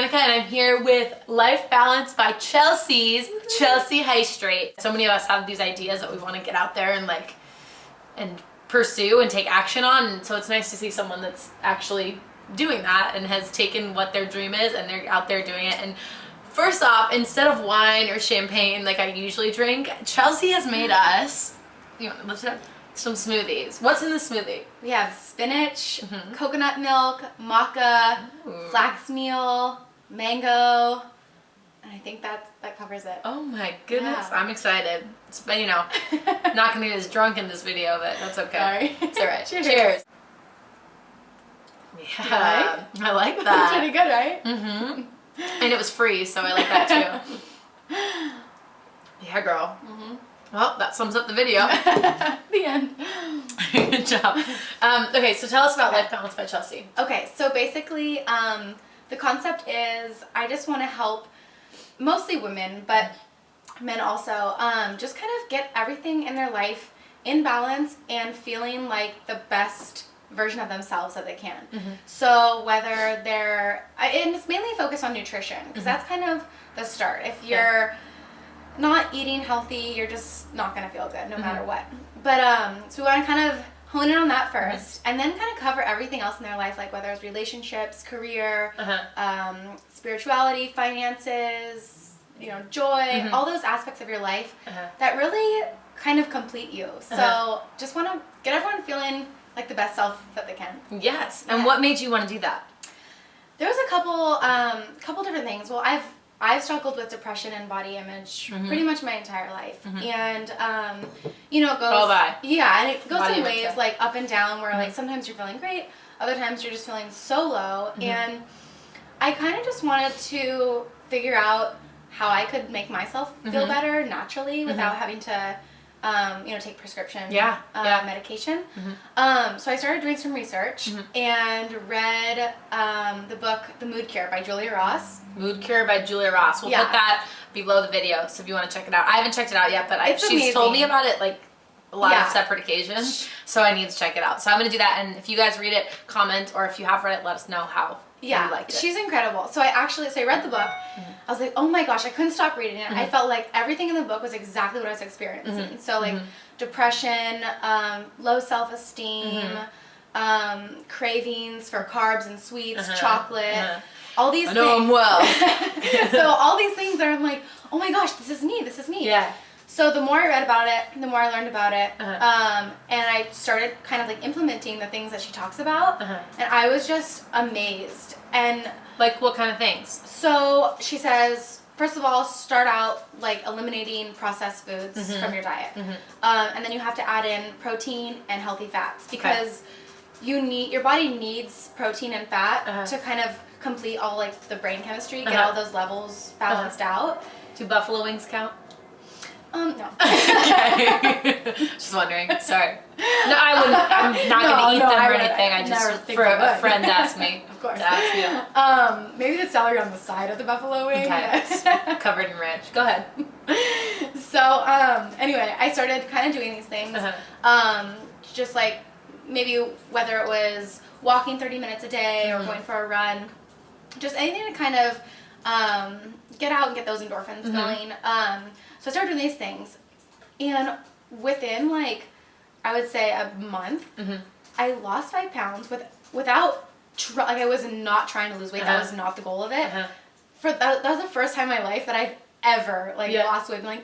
Danika, and I'm here with Life Balance by Chelsea's Chelsea Hise-Strate. So many of us have these ideas that we want to get out there and pursue and take action on, and so it's nice to see someone that's actually doing that and has taken what their dream is and they're out there doing it. And first off, instead of wine or champagne like I usually drink, Chelsea has made us, some smoothies. What's in the smoothie? We have spinach, coconut milk, maca, flax meal, mango, and I think that covers it. Oh my goodness, Yeah. I'm excited. It's, not gonna get as drunk in this video, but that's okay. Sorry. It's all right. Cheers. Cheers. Yeah, I like That's that. pretty good, right? And it was free, so I like that too. Yeah, girl. Well, that sums up the video. The end. Good job. Okay, so tell us about Life Balance by Chelsea. Okay, so basically, the concept is I just want to help mostly women, but men also, just kind of get everything in their life in balance and feeling like the best version of themselves that they can. So whether they're, and it's mainly focused on nutrition, because that's kind of the start. If you're not eating healthy, you're just not going to feel good no matter what. But so we want to kind of hone in on that first, and then kind of cover everything else in their life, like whether it's relationships, career, spirituality, finances, joy, all those aspects of your life that really kind of complete you. So just want to get everyone feeling like the best self that they can. Yes. And what made you want to do that? There was a couple different things. Well, I've struggled with depression and body image pretty much my entire life, and it goes and it goes in waves, like up and down, where like sometimes you're feeling great, other times you're just feeling so low, and I kind of just wanted to figure out how I could make myself feel better naturally without having to take prescription medication. So I started doing some research and read the book The Mood Cure by Julia Ross. Mood Cure by Julia Ross. We'll put that below the video, so if you want to check it out. I haven't checked it out yet, but she's told me about it like a lot of separate occasions, so I need to check it out. So I'm going to do that, and if you guys read it, comment, or if you have read it, let us know how you liked it. She's incredible. So I read the book. I was like, oh my gosh, I couldn't stop reading it. I felt like everything in the book was exactly what I was experiencing. So like depression, low self-esteem, cravings for carbs and sweets, chocolate, all these things. I know them well. So all these things that I'm like, oh my gosh, this is me. Yeah. So the more I read about it, the more I learned about it, and I started kind of like implementing the things that she talks about, and I was just amazed. And like, what kind of things? So she says, first of all, start out like eliminating processed foods from your diet, and then you have to add in protein and healthy fats, because your body needs protein and fat to kind of complete all like the brain chemistry, get all those levels balanced out. Do buffalo wings count? No. Okay. Just wondering. Sorry. No, I wouldn't. I'm not going to eat them or anything. I just, for a friend asked me. Of course. To ask you. Maybe the celery on the side of the buffalo wing. Okay. Covered in ranch. Go ahead. So, anyway, I started kind of doing these things. Just like maybe whether it was walking 30 minutes a day or going for a run. Just anything to kind of get out and get those endorphins going. So I started doing these things, and within like, I would say a month, I lost 5 pounds without I was not trying to lose weight. That was not the goal of it. That was the first time in my life that I've ever lost weight. Like,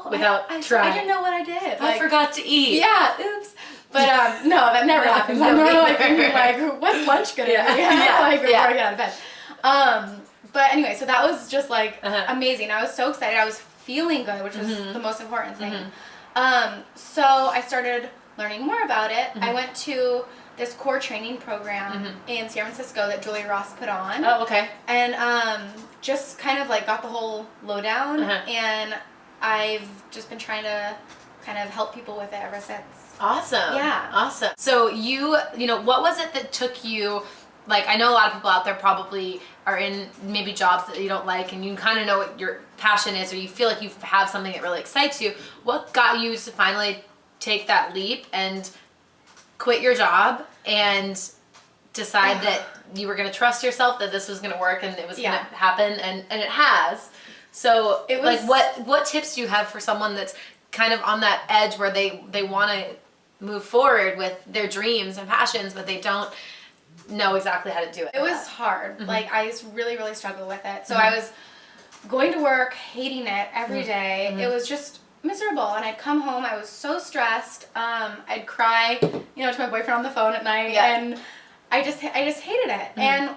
without trying. I didn't know what I did. I forgot to eat. Yeah, oops. But no, that never happens. I'm normally like thinking like, what's lunch gonna be? Like before I get out of bed. But anyway, so that was just like amazing. I was so excited. I was feeling good, which was the most important thing. So I started learning more about it. I went to this core training program in San Francisco that Julia Ross put on. Oh, okay. And just kind of like got the whole lowdown, and I've just been trying to kind of help people with it ever since. Awesome. Yeah. Awesome. So what was it that took you? Like, I know a lot of people out there probably are in maybe jobs that you don't like, and you kind of know what your passion is, or you feel like you have something that really excites you. What got you to finally take that leap and quit your job and decide that you were going to trust yourself, that this was going to work and it was going to happen, and it has. So it was, like, what tips do you have for someone that's kind of on that edge where they want to move forward with their dreams and passions, but they don't know exactly how to do it? It was hard. Like, I really, really struggled with it. So I was going to work, hating it every day. It was just miserable, and I'd come home, I was so stressed. I'd cry, to my boyfriend on the phone at night, and I just hated it. And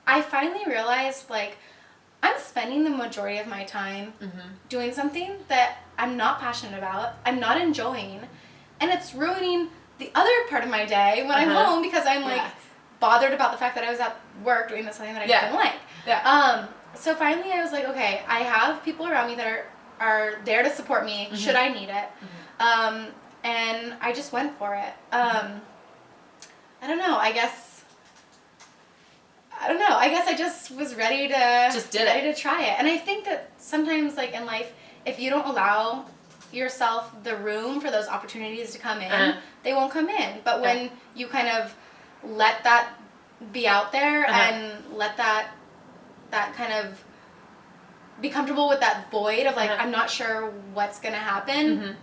I finally realized, like, I'm spending the majority of my time doing something that I'm not passionate about, I'm not enjoying, and it's ruining the other part of my day when I'm home, because I'm like bothered about the fact that I was at work doing something that I didn't like. So finally I was like, okay, I have people around me that are there to support me should I need it. And I just went for it. I don't know, I guess I just was ready to try it. And I think that sometimes, like, in life, if you don't allow yourself the room for those opportunities to come in, they won't come in. But when you kind of let that be out there and let that kind of be comfortable with that void of, like, I'm not sure what's gonna happen,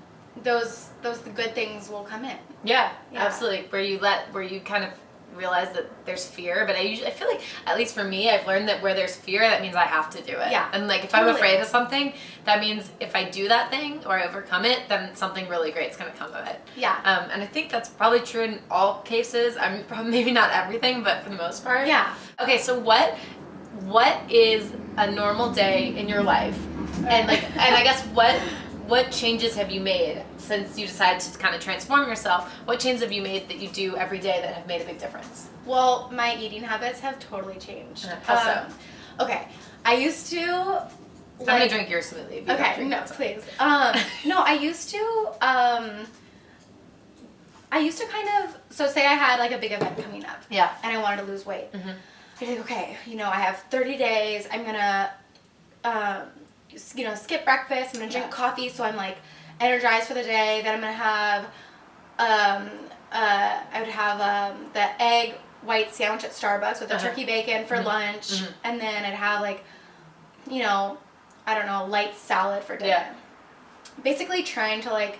those good things will come in. Yeah, absolutely. Where you kind of realize that there's fear, but I feel like, at least for me, I've learned that where there's fear, that means I have to do it. Yeah. And, like, if I'm afraid of something, that means if I do that thing or I overcome it, then something really great's gonna come of it. Yeah. And I think that's probably true in all cases. I mean, probably maybe not everything, but for the most part. Yeah. Okay, so what is a normal day in your life? And, like, and I guess what changes have you made since you decided to kind of transform yourself? What changes have you made that you do every day that have made a big difference? Well, my eating habits have totally changed. How so? Okay, I used to. I'm gonna drink your smoothie. If you Okay, no, please. No, I used to kind of. So say I had, like, a big event coming up. Yeah. And I wanted to lose weight. I'd be like, okay, I have 30 days. I'm gonna, skip breakfast. I'm gonna drink coffee, so I'm, like, energized for the day. Then I'm gonna have, I would have the egg white sandwich at Starbucks with the turkey bacon for lunch, and then I'd have, like, I don't know, light salad for dinner. Yeah. Basically trying to, like,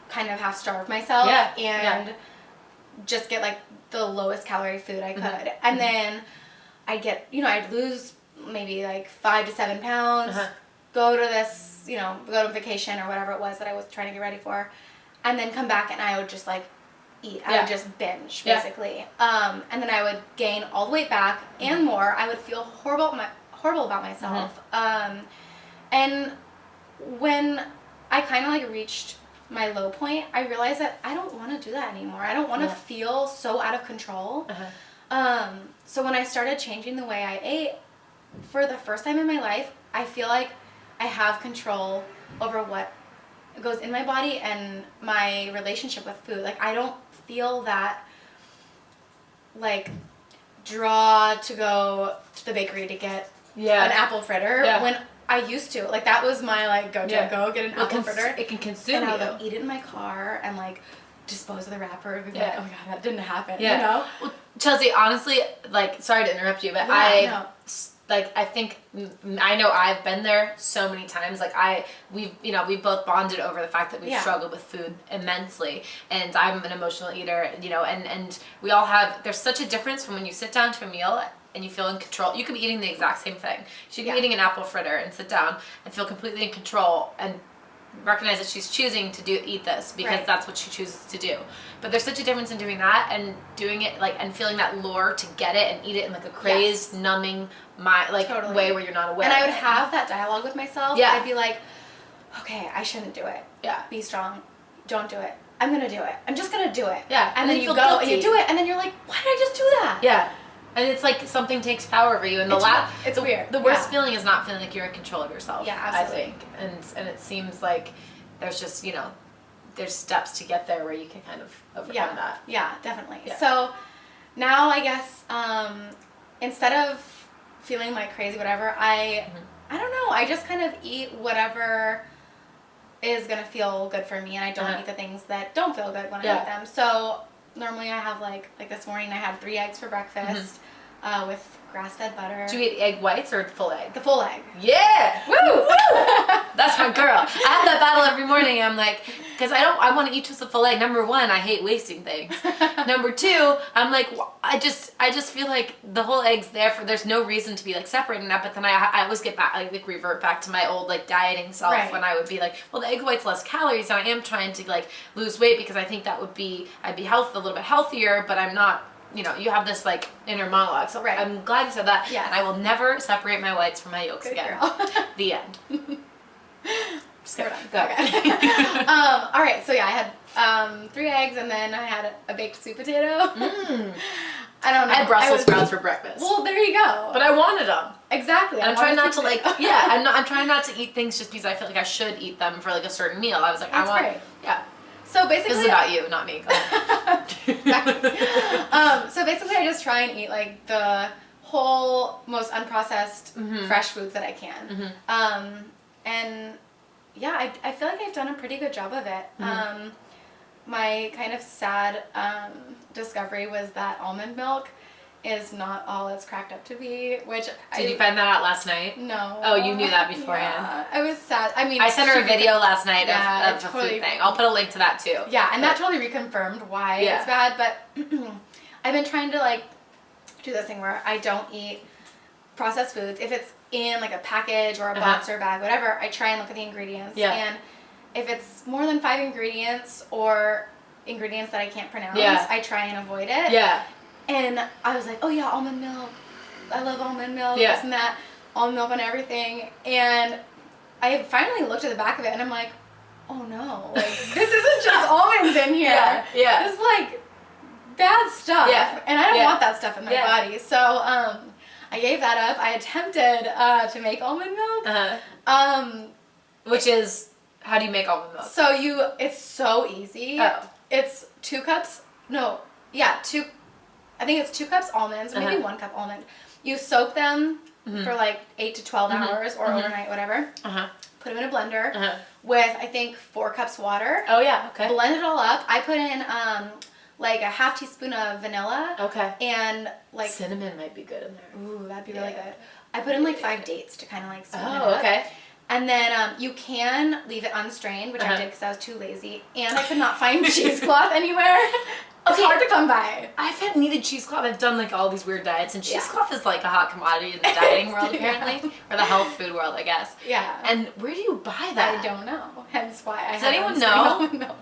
kind of half starve myself and just get, like, the lowest calorie food I could. And then I'd get, I'd lose maybe, like, 5 to 7 pounds, go to this, go to vacation or whatever it was that I was trying to get ready for, and then come back and I would just, like, eat. I would just binge, basically. And then I would gain all the weight back and more. I would feel horrible about myself. And when I kind of, like, reached my low point, I realized that I don't want to do that anymore. I don't want to feel so out of control. So when I started changing the way I ate, for the first time in my life, I feel like I have control over what goes in my body and my relationship with food. Like, I don't feel that, like, draw to go to the bakery to get an apple fritter when I used to. Like, that was my, like, go get an apple fritter. It can consume and you. I would, like, eat it in my car and, like, dispose of the wrapper and be like, oh my god, that didn't happen. Well, Chelsea, honestly, like, sorry to interrupt you, but I think, I know I've been there so many times. Like, we've both bonded over the fact that we've struggled with food immensely, and I'm an emotional eater, and we all have, there's such a difference from when you sit down to a meal and you feel in control. You could be eating the exact same thing. She could be eating an apple fritter and sit down and feel completely in control and recognize that she's choosing to eat this because that's what she chooses to do. But there's such a difference in doing that and doing it, like, and feeling that lure to get it and eat it in, like, a crazed, numbing way where you're not aware. And I would have that dialogue with myself. I'd be like, okay, I shouldn't do it. Be strong. Don't do it. I'm gonna do it. I'm just gonna do it. And then you go guilty. And you do it, and then you're like, why did I just do that? And it's like something takes power over you, and it's weird. The worst feeling is not feeling like you're in control of yourself. Absolutely. I think, and it seems like there's just there's steps to get there where you can kind of overcome that. Yeah, definitely. So now I guess instead of feeling like crazy, whatever, I don't know. I just kind of eat whatever is gonna feel good for me, and I don't eat the things that don't feel good when I eat them. So normally I have like this morning I had 3 eggs for breakfast with grass-fed butter. Do you eat egg whites or full egg? The full egg. Yeah! Woo! That's my girl. I have that battle every morning. I'm like, because I want to eat just a full egg. Number one, I hate wasting things. Number two, I'm like, I just feel like the whole egg's there for, there's no reason to be like separating that, but then I always get back, like revert back to my old like dieting self when I would be like, well, the egg white's less calories and I am trying to like lose weight because I think that would be, I'd be a little bit healthier, but I'm not, you know, you have this like inner monologue. So I'm glad you said that. Yeah. And I will never separate my whites from my yolks again. The end. Just go. Okay. All right. So yeah, I had 3 eggs and then I had a baked sweet potato. I don't know. I had Brussels sprouts for breakfast. Well, there you go. But I wanted them. Exactly. And I'm trying not to like, I'm trying not to eat things just because I feel like I should eat them for like a certain meal. I was like, That's great. Yeah. So basically, this is about you, not me. So basically, I just try and eat like the whole, most unprocessed, fresh foods that I can. And yeah, I feel like I've done a pretty good job of it. My kind of sad discovery was that almond milk is not all it's cracked up to be, which Did you find that out last night? No. Oh, you knew that beforehand? Yeah, I was sad. I mean, I sent her a video last night of a totally, food thing. I'll put a link to that too. Yeah, and that totally reconfirmed why it's bad, but I've been trying to like do this thing where I don't eat processed foods. If it's in like a package or a box or a bag, whatever, I try and look at the ingredients. And if it's more than 5 ingredients or ingredients that I can't pronounce, I try and avoid it. Yeah. And I was like, oh yeah, almond milk. I love almond milk, this and that. Almond milk on everything. And I finally looked at the back of it and I'm like, oh no, like, this isn't just almonds in here. This is like bad stuff. And I don't want that stuff in my body. So I gave that up. I attempted to make almond milk. Which is, how do you make almond milk? So it's so easy. It's 2 cups. No, I think it's 2 cups almonds, or maybe 1 cup almond. You soak them for like 8 to 12 hours or overnight, whatever. Put them in a blender with, I think, 4 cups water. Oh, yeah. Okay. Blend it all up. I put in like a half teaspoon of vanilla. Okay. And like... Cinnamon might be good in there. Ooh, that'd be really good. I put in like 5 dates to kind of like sweeten it up. Okay. And then you can leave it unstrained, which I did because I was too lazy. And I could not find cheesecloth anywhere. It's hard to come by. I've needed cheesecloth. I've done like all these weird diets, and cheesecloth is like a hot commodity in the dieting world apparently, or the health food world, I guess. Yeah. And where do you buy that? I don't know. Hence why I. Does anyone know? No.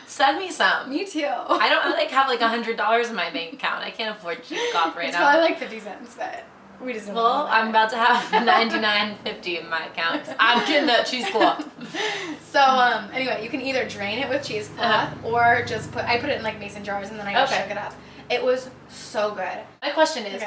Send me some. Me too. I don't like have like $100 in my bank account. I can't afford cheesecloth right now. It's probably like 50 cents, but. We just well, I'm about to have $99.50 in my account. I'm getting that cheesecloth. So anyway, you can either drain it with cheesecloth or just I put it in like mason jars and then I just shook it up. It was so good. My question is,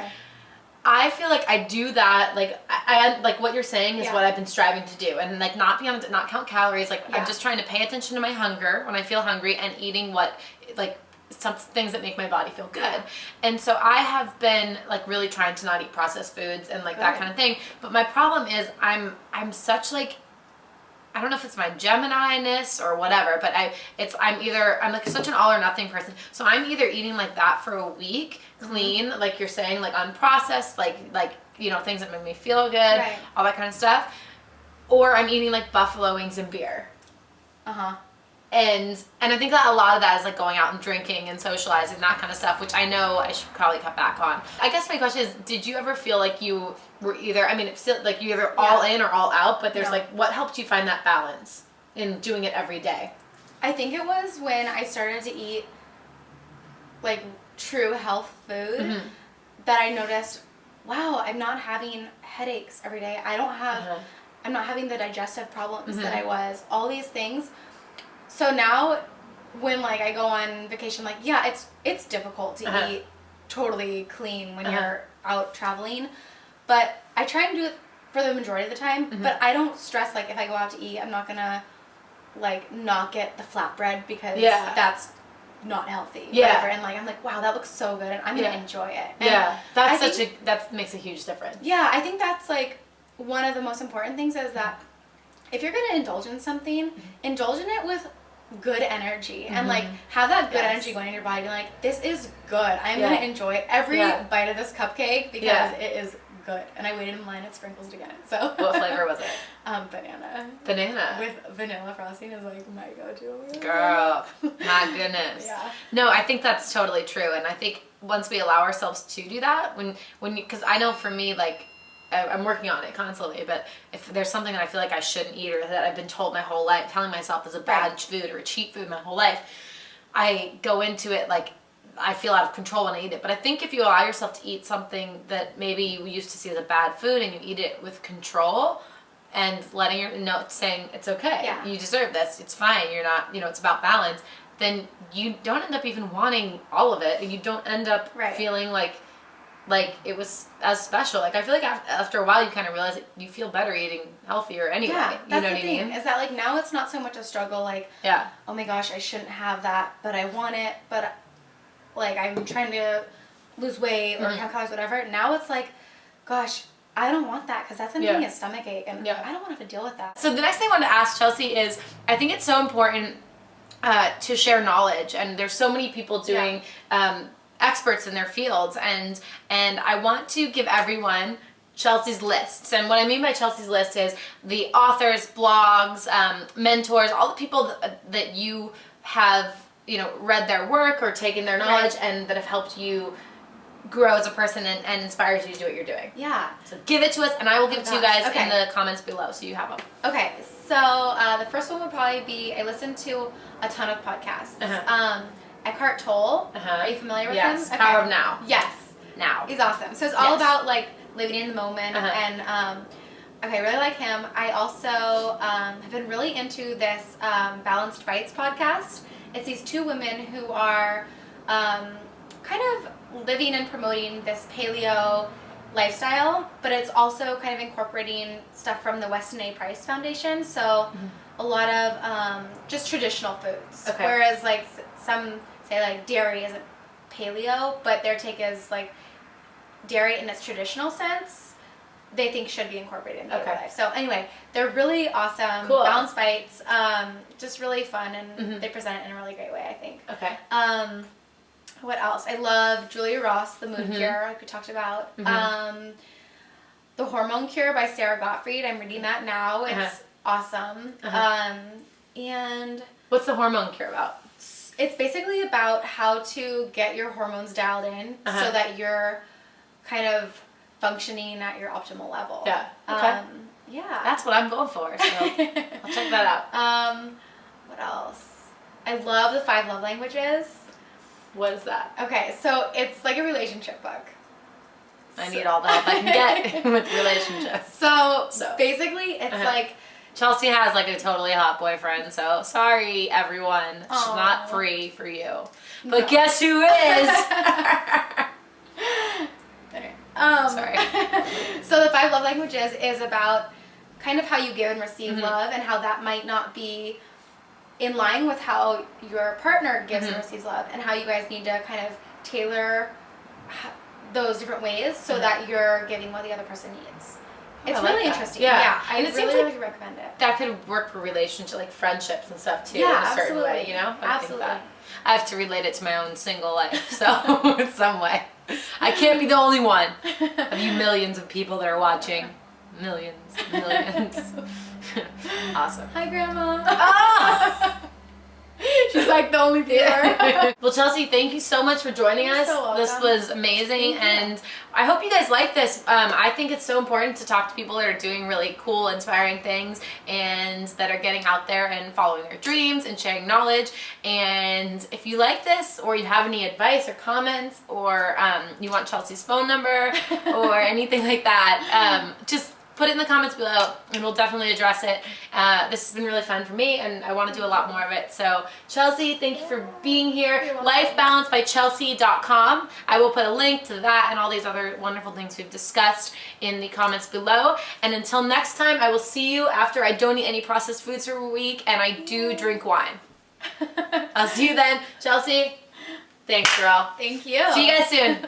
I feel like I do that, like I like what you're saying is what I've been striving to do, and like not count calories. Like I'm just trying to pay attention to my hunger when I feel hungry and eating what like. Some things that make my body feel good. And so I have been like really trying to not eat processed foods and like that kind of thing. But my problem is I'm such like, I don't know if it's my Gemini-ness or whatever, but I'm like such an all or nothing person. So I'm either eating like that for a week, clean, like you're saying, like unprocessed, like, you know, things that make me feel good, all that kind of stuff. Or I'm eating like buffalo wings and beer. And I think that a lot of that is like going out and drinking and socializing, that kind of stuff, which I know I should probably cut back on. I guess my question is, did you ever feel like you were either, I mean, it's still like you either all in or all out, but there's like, what helped you find that balance in doing it every day? I think it was when I started to eat like true health food that I noticed, wow, I'm not having headaches every day. I'm not having the digestive problems that I was, all these things. So now when like I go on vacation, like, it's difficult to eat totally clean when you're out traveling, but I try and do it for the majority of the time, but I don't stress, like, if I go out to eat, I'm not gonna like not get the flatbread because that's not healthy. Whatever. And like, I'm like, wow, that looks so good and I'm gonna enjoy it. And that makes a huge difference. Yeah, I think that's like one of the most important things is that if you're gonna indulge in something, indulge in it with good energy and like have that good energy going in your body, being like, this is good. I'm gonna enjoy every bite of this cupcake because it is good. And I waited in line at Sprinkles to get it. So what flavor was it? Banana. Banana With vanilla frosting is like my go-to. Girl, my goodness. No, I think that's totally true, and I think once we allow ourselves to do that, when you, because I know for me, like, I'm working on it constantly, but if there's something that I feel like I shouldn't eat or that I've been told my whole life, telling myself is a bad food or a cheap food my whole life, I go into it like I feel out of control when I eat it. But I think if you allow yourself to eat something that maybe you used to see as a bad food and you eat it with control and letting your saying it's okay, you deserve this, it's fine, you're not, it's about balance, then you don't end up even wanting all of it, and you don't end up feeling like it was as special. Like, I feel like after a while you kind of realize that you feel better eating healthier anyway. Yeah, that's you know the thing. Is that like now it's not so much a struggle, like, oh my gosh, I shouldn't have that, but I want it, but like I'm trying to lose weight or count calories, whatever. Now it's like, gosh, I don't want that because that's going to give me a stomach ache, and I don't want to have to deal with that. So the next thing I wanted to ask Chelsea is, I think it's so important to share knowledge, and there's so many people doing experts in their fields, and I want to give everyone Chelsea's lists. And what I mean by Chelsea's list is the authors, blogs, mentors, all the people that you have read their work or taken their knowledge and that have helped you grow as a person and inspires you to do what you're doing. Yeah. So give it to us, and I will give it to you guys in the comments below so you have them. Okay, so the first one would probably be, I listen to a ton of podcasts. Eckhart Tolle. Are you familiar with him? Yes. Power of Now. Yes. Now. He's awesome. So it's all about like living in the moment, and I really like him. I also have been really into this Balanced Bites podcast. It's these two women who are kind of living and promoting this paleo lifestyle, but it's also kind of incorporating stuff from the Weston A. Price Foundation. So a lot of just traditional foods. Whereas like some say like dairy isn't paleo, but their take is like dairy in its traditional sense, they think should be incorporated in daily life. So anyway, they're really awesome. Cool. Balanced Bites, just really fun, and they present it in a really great way, I think. What else? I love Julia Ross, The Mood Cure, like we talked about. The Hormone Cure by Sarah Gottfried. I'm reading that now. It's awesome. And what's The Hormone Cure about? It's basically about how to get your hormones dialed in so that you're kind of functioning at your optimal level. Yeah. That's what I'm going for, so I'll check that out. What else? I love The 5 Love Languages. What is that? Okay, so it's like a relationship book. I need all the help I can get with relationships. So basically it's like... Chelsea has like a totally hot boyfriend, so sorry everyone. She's not free for you. But guess who is? Sorry. So The 5 Love Languages is about kind of how you give and receive love, and how that might not be in line with how your partner gives and receives love, and how you guys need to kind of tailor those different ways so that you're giving what the other person needs. It's really interesting. Yeah, I really recommend it. That could work for relationships, like friendships and stuff too, yeah, in a certain way, Absolutely. I have to relate it to my own single life, so in some way. I can't be the only one of you millions of people that are watching. Millions. Awesome. Hi, Grandma. She's like the only viewer. Well, Chelsea, thank you so much for joining us. This was amazing, and I hope you guys like this. I think it's so important to talk to people that are doing really cool, inspiring things, and that are getting out there and following their dreams and sharing knowledge. And if you like this, or you have any advice or comments, or you want Chelsea's phone number or anything like that, just put it in the comments below, and we'll definitely address it. This has been really fun for me, and I want to do a lot more of it. So, Chelsea, thank you for being here. LifeBalanceByChelsea.com. I will put a link to that and all these other wonderful things we've discussed in the comments below. And until next time, I will see you after I don't eat any processed foods for a week, and I do drink wine. I'll see you then. Chelsea, thanks, girl. Thank you. See you guys soon.